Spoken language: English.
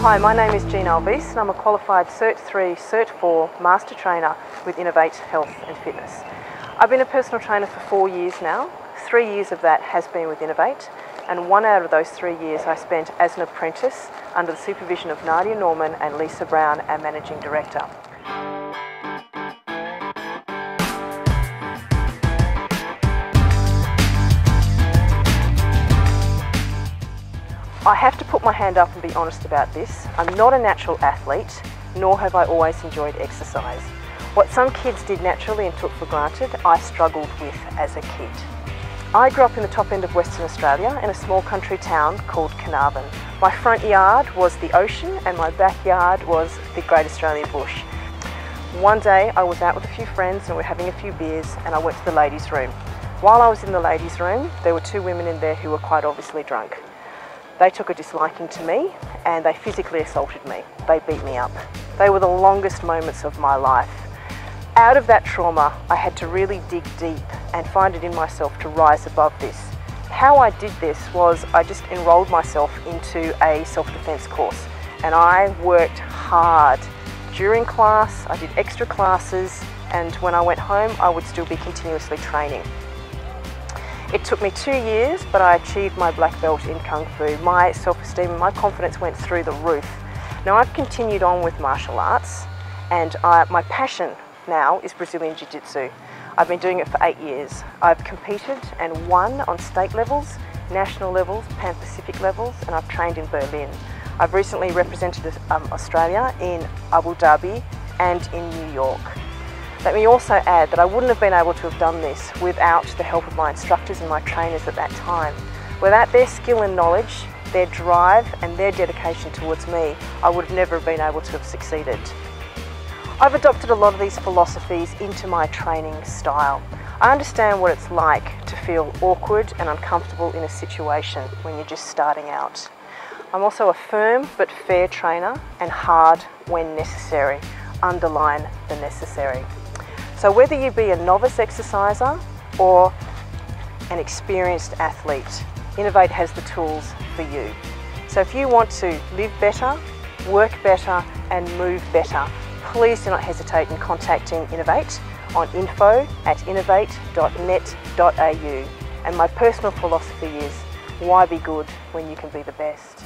Hi, my name is Jean Alvisse and I'm a qualified Cert 3, Cert 4 Master Trainer with Innovate Health and Fitness. I've been a personal trainer for 4 years now. 3 years of that has been with Innovate, and 1 out of those 3 years I spent as an apprentice under the supervision of Nadia Norman and Lisa Brown, our Managing Director. I have to put my hand up and be honest about this. I'm not a natural athlete, nor have I always enjoyed exercise. What some kids did naturally and took for granted, I struggled with as a kid. I grew up in the top end of Western Australia in a small country town called Carnarvon. My front yard was the ocean and my backyard was the Great Australian Bush. One day I was out with a few friends and we were having a few beers and I went to the ladies' room. While I was in the ladies' room, there were 2 women in there who were quite obviously drunk. They took a disliking to me and they physically assaulted me. They beat me up. They were the longest moments of my life. Out of that trauma, I had to really dig deep and find it in myself to rise above this. How I did this was I just enrolled myself into a self-defense course and I worked hard. During class, I did extra classes, and when I went home, I would still be continuously training. It took me 2 years, but I achieved my black belt in Kung Fu. My self-esteem and my confidence went through the roof. Now I've continued on with martial arts, and my passion now is Brazilian Jiu-Jitsu. I've been doing it for 8 years. I've competed and won on state levels, national levels, Pan-Pacific levels, and I've trained in Berlin. I've recently represented Australia in Abu Dhabi and in New York. Let me also add that I wouldn't have been able to have done this without the help of my instructors and my trainers at that time. Without their skill and knowledge, their drive and their dedication towards me, I would have never been able to have succeeded. I've adopted a lot of these philosophies into my training style. I understand what it's like to feel awkward and uncomfortable in a situation when you're just starting out. I'm also a firm but fair trainer and hard when necessary. Underline the necessary. So whether you be a novice exerciser or an experienced athlete, Innovate has the tools for you. So if you want to live better, work better and move better, please do not hesitate in contacting Innovate on info@innovate.net.au. And my personal philosophy is, why be good when you can be the best?